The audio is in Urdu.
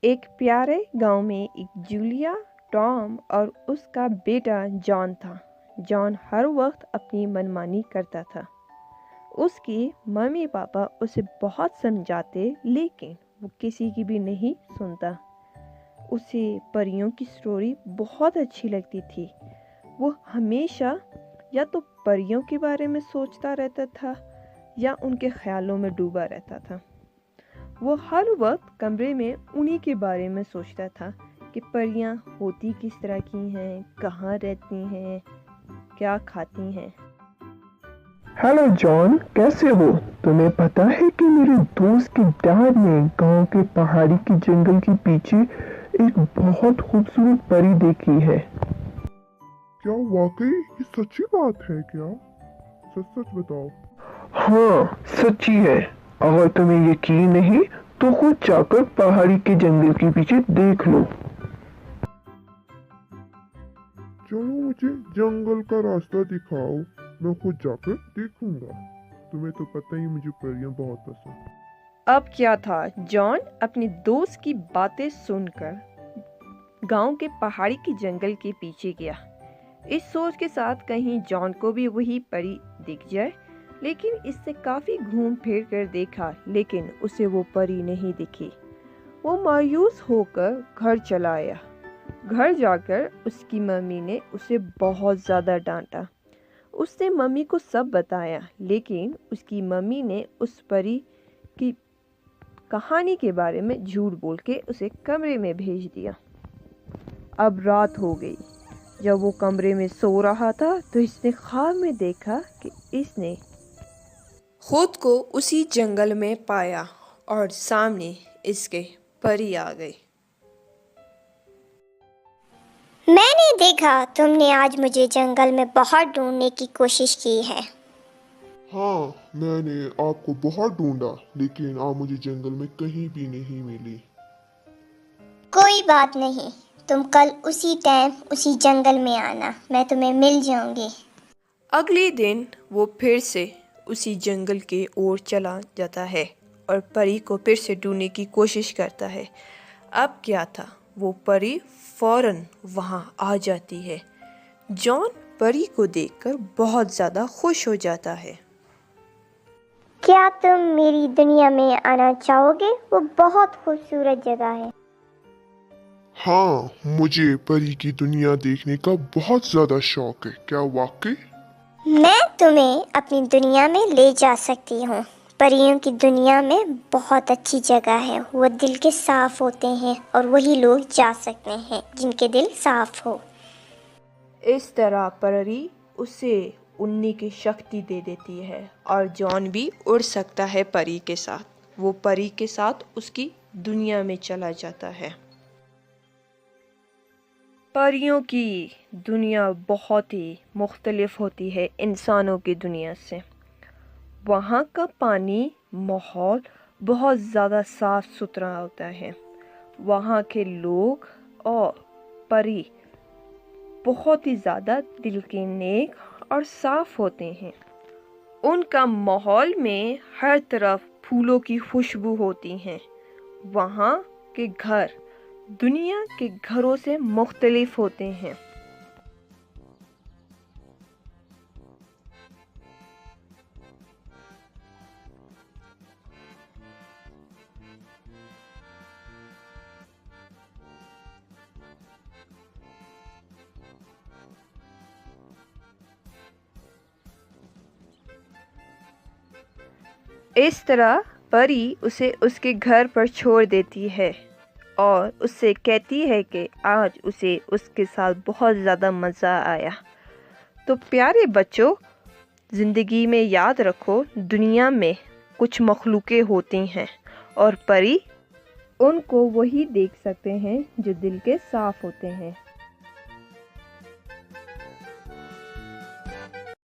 ایک پیارے گاؤں میں ایک جولیا، ٹام اور اس کا بیٹا جان تھا۔ جان ہر وقت اپنی منمانی کرتا تھا۔ اس کی ممی پاپا اسے بہت سمجھاتے لیکن وہ کسی کی بھی نہیں سنتا۔ اسے پریوں کی سٹوری بہت اچھی لگتی تھی۔ وہ ہمیشہ یا تو پریوں کے بارے میں سوچتا رہتا تھا یا ان کے خیالوں میں ڈوبا رہتا تھا۔ وہ ہر وقت کمرے میں انہی کے بارے میں سوچتا تھا کہ پریاں ہوتی کس طرح کی ہیں، کہاں رہتی ہیں، کیا کھاتی ہیں۔ ہیلو جان، کیسے ہو؟ تمہیں پتا ہے کہ میرے دوست کے ڈیڈ نے گاؤں کے پہاڑی کے جنگل کے پیچھے ایک بہت خوبصورت پری دیکھی ہے۔ کیا واقعی یہ سچی بات ہے کیا؟ سچ سچ بتاؤ۔ ہاں، سچی ہے۔ اگر تمہیں یقین نہیں تو خود جا کر پہاڑی کے جنگل کے پیچھے دیکھ لو۔ چلو مجھے جنگل کا راستہ دکھاؤ، میں خود جا کر دیکھوں گا۔ تمہیں تو پتہ ہی مجھے پریاں بہت پسند۔ اب کیا تھا، جان اپنی دوست کی باتیں سن کر گاؤں کے پہاڑی کے جنگل کے پیچھے گیا، اس سوچ کے ساتھ کہیں جان کو بھی وہی پری دکھ جائے۔ لیکن اس نے کافی گھوم پھر کر دیکھا لیکن اسے وہ پری نہیں دکھی۔ وہ مایوس ہو کر گھر چلا آیا۔ گھر جا کر اس کی ممی نے اسے بہت زیادہ ڈانٹا۔ اس نے ممی کو سب بتایا لیکن اس کی ممی نے اس پری کی کہانی کے بارے میں جھوٹ بول کے اسے کمرے میں بھیج دیا۔ اب رات ہو گئی۔ جب وہ کمرے میں سو رہا تھا تو اس نے خواب میں دیکھا کہ اس نے خود کو اسی جنگل میں پایا اور سامنے اس کے پری آ گئی۔ میں نے دیکھا تم نے آج مجھے جنگل میں بہت ڈھونڈنے کی کوشش کی ہے۔ ہاں، میں نے آپ کو بہت ڈھونڈا لیکن آپ مجھے جنگل میں کہیں بھی نہیں ملی۔ کوئی بات نہیں، تم کل اسی ٹائم اسی جنگل میں آنا، میں تمہیں مل جاؤں گی۔ اگلے دن وہ پھر سے اسی جنگل کے اور چلا جاتا ہے اور پری کو پھر سے ڈھونڈنے کی کوشش کرتا ہے۔ اب کیا تھا، وہ پری فوراً وہاں آ جاتی ہے۔ جان پری کو دیکھ کر بہت زیادہ خوش ہو جاتا ہے۔ کیا تم میری دنیا میں آنا چاہو گے؟ وہ بہت خوبصورت جگہ ہے۔ ہاں، مجھے پری کی دنیا دیکھنے کا بہت زیادہ شوق ہے۔ کیا واقعی؟ میں تمہیں اپنی دنیا میں لے جا سکتی ہوں۔ پریوں کی دنیا میں بہت اچھی جگہ ہے، وہ دل کے صاف ہوتے ہیں اور وہی لوگ جا سکتے ہیں جن کے دل صاف ہو۔ اس طرح پری اسے اڑنے کی شکتی دے دیتی ہے اور جان بھی اڑ سکتا ہے پری کے ساتھ۔ وہ پری کے ساتھ اس کی دنیا میں چلا جاتا ہے۔ پریوں کی دنیا بہت ہی مختلف ہوتی ہے انسانوں کی دنیا سے۔ وہاں کا پانی، ماحول بہت زیادہ صاف ستھرا ہوتا ہے۔ وہاں کے لوگ اور پری بہت ہی زیادہ دل کے نیک اور صاف ہوتے ہیں۔ ان کا ماحول میں ہر طرف پھولوں کی خوشبو ہوتی ہے۔ وہاں کے گھر دنیا کے گھروں سے مختلف ہوتے ہیں۔ اس طرح پری اسے اس کے گھر پر چھوڑ دیتی ہے اور اس سے کہتی ہے کہ آج اسے اس کے ساتھ بہت زیادہ مزہ آیا۔ تو پیارے بچوں، زندگی میں یاد رکھو، دنیا میں کچھ مخلوقیں ہوتی ہیں اور پری ان کو وہی دیکھ سکتے ہیں جو دل کے صاف ہوتے ہیں۔